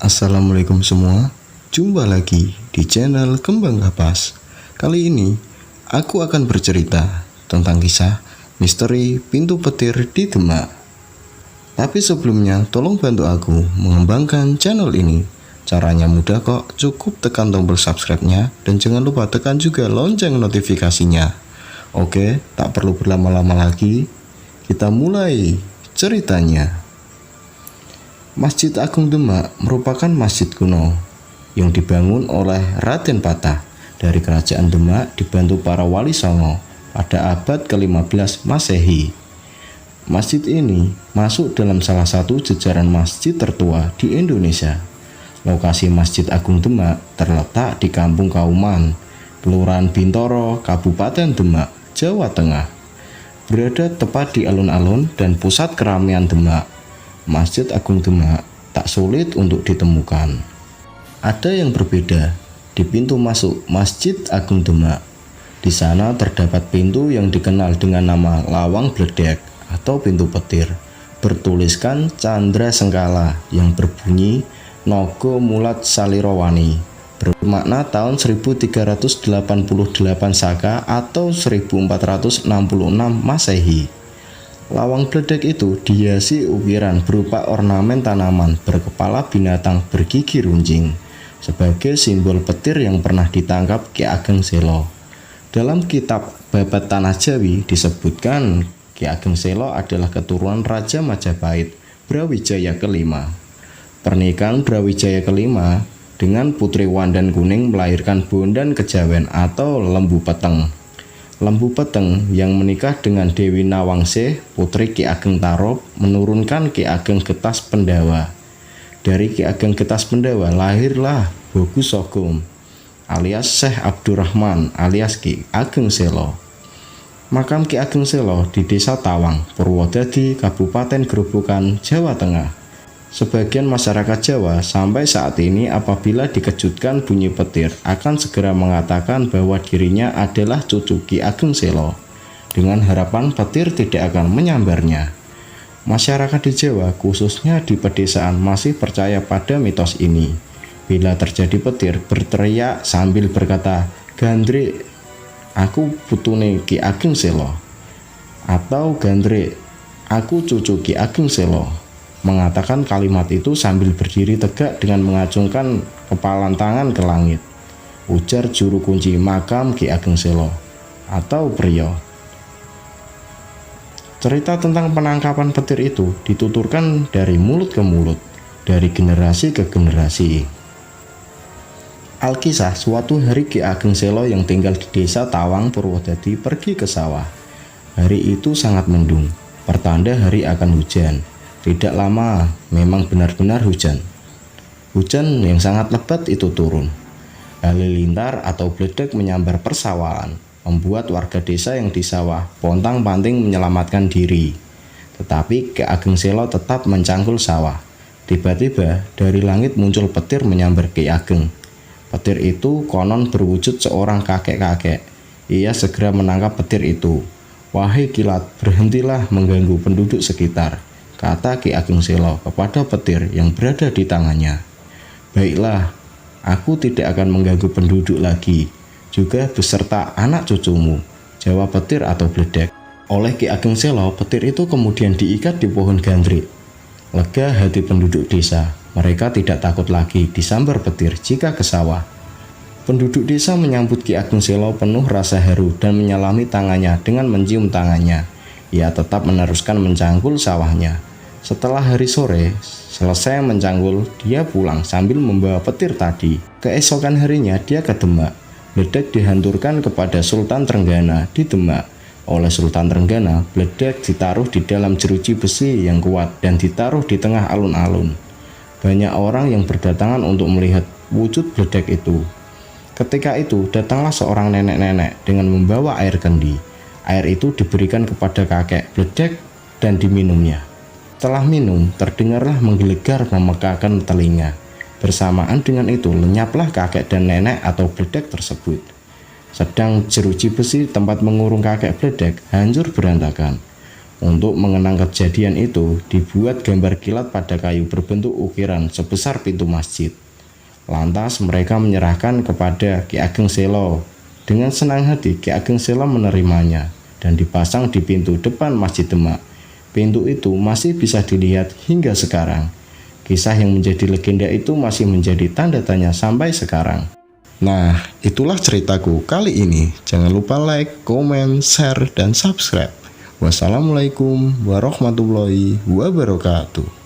Assalamualaikum semua, jumpa lagi di channel Kembang Kapas. Kali ini aku akan bercerita tentang kisah misteri pintu petir di Demak. Tapi sebelumnya tolong bantu aku mengembangkan channel ini. Caranya mudah kok, cukup tekan tombol subscribe-nya dan jangan lupa tekan juga lonceng notifikasinya. Oke, tak perlu berlama-lama lagi, kita mulai ceritanya. Masjid Agung Demak merupakan masjid kuno yang dibangun oleh Raden Patah dari Kerajaan Demak dibantu para wali songo pada abad ke-15 Masehi. Masjid ini masuk dalam salah satu jajaran masjid tertua di Indonesia. Lokasi Masjid Agung Demak terletak di Kampung Kauman, Kelurahan Bintoro, Kabupaten Demak, Jawa Tengah. Berada tepat di alun-alun dan pusat keramaian Demak. Masjid Agung Demak tak sulit untuk ditemukan. Ada yang berbeda di pintu masuk Masjid Agung Demak. Di sana terdapat pintu yang dikenal dengan nama Lawang Bledek atau pintu petir, bertuliskan Candra Sengkala yang berbunyi Nogo Mulat Salirowani, bermakna tahun 1388 Saka atau 1466 Masehi. Lawang bledek itu dihiasi ukiran berupa ornamen tanaman berkepala binatang bergigi runcing sebagai simbol petir yang pernah ditangkap Ki Ageng Selo. Dalam kitab Babat Tanah Jawi disebutkan Ki Ageng Selo adalah keturunan Raja Majapahit Brawijaya kelima. Pernikahan Brawijaya kelima dengan Putri Wandan Kuning melahirkan Bondan Kejawen atau Lembu Peteng. Lembu Peteng yang menikah dengan Dewi Nawangsih, putri Ki Ageng Tarub, menurunkan Ki Ageng Getas Pendawa. Dari Ki Ageng Getas Pendawa lahirlah Bogu Sogom alias Syekh Abdurrahman alias Ki Ageng Selo. Makam Ki Ageng Selo di Desa Tawang, Purwodadi, Kabupaten Grobogan, Jawa Tengah. Sebagian masyarakat Jawa sampai saat ini apabila dikejutkan bunyi petir akan segera mengatakan bahwa dirinya adalah cucu Ki Ageng Selo dengan harapan petir tidak akan menyambarnya. Masyarakat di Jawa khususnya di pedesaan masih percaya pada mitos ini. Bila terjadi petir berteriak sambil berkata, "Gandrik, aku putune Ki Ageng Selo," atau "Gandrik, aku cucu Ki Ageng Selo." Mengatakan kalimat itu sambil berdiri tegak dengan mengacungkan kepalan tangan ke langit. Ujar juru kunci makam Ki Ageng Selo atau Priyo. Cerita tentang penangkapan petir itu dituturkan dari mulut ke mulut, dari generasi ke generasi. Alkisah, suatu hari Ki Ageng Selo yang tinggal di Desa Tawang Purwodadi pergi ke sawah. Hari itu sangat mendung, pertanda hari akan hujan. Tidak lama, memang benar-benar hujan. Hujan yang sangat lebat itu turun. Halilintar atau bledek menyambar persawahan, membuat warga desa yang di sawah pontang-panting menyelamatkan diri. Tetapi Ki Ageng Selo tetap mencangkul sawah. Tiba-tiba dari langit muncul petir menyambar Ki Ageng. Petir itu konon berwujud seorang kakek-kakek. Ia segera menangkap petir itu. "Wahai kilat, berhentilah mengganggu penduduk sekitar," kata Ki Ageng Selo kepada petir yang berada di tangannya. "Baiklah, aku tidak akan mengganggu penduduk lagi, juga beserta anak cucumu," jawab petir atau bledek. Oleh Ki Ageng Selo, petir itu kemudian diikat di pohon gandrik. Lega hati penduduk desa, mereka tidak takut lagi disambar petir jika ke sawah. Penduduk desa menyambut Ki Ageng Selo penuh rasa haru dan menyalami tangannya dengan mencium tangannya. Ia tetap meneruskan mencangkul sawahnya. Setelah hari sore selesai mencangkul, dia pulang sambil membawa petir tadi. Keesokan harinya dia ke Demak. Bledek dihanturkan kepada Sultan Trenggana di Demak. Oleh Sultan Trenggana, bledek ditaruh di dalam jeruji besi yang kuat dan ditaruh di tengah alun-alun. Banyak orang yang berdatangan untuk melihat wujud bledek itu. Ketika itu datanglah seorang nenek-nenek dengan membawa air kendi. Air itu diberikan kepada kakek bledek dan diminumnya. Setelah minum, terdengarlah menggelegar memekakan telinga. Bersamaan dengan itu, lenyaplah kakek dan nenek atau bledek tersebut. Sedang jeruji besi tempat mengurung kakek bledek hancur berantakan. Untuk mengenang kejadian itu, dibuat gambar kilat pada kayu berbentuk ukiran sebesar pintu masjid. Lantas mereka menyerahkan kepada Ki Ageng Selo. Dengan senang hati Ki Ageng Selo menerimanya dan dipasang di pintu depan Masjid Demak. Pintu itu masih bisa dilihat hingga sekarang. Kisah yang menjadi legenda itu masih menjadi tanda tanya sampai sekarang. Nah, itulah ceritaku kali ini. Jangan lupa like, komen, share, dan subscribe. Wassalamualaikum warahmatullahi wabarakatuh.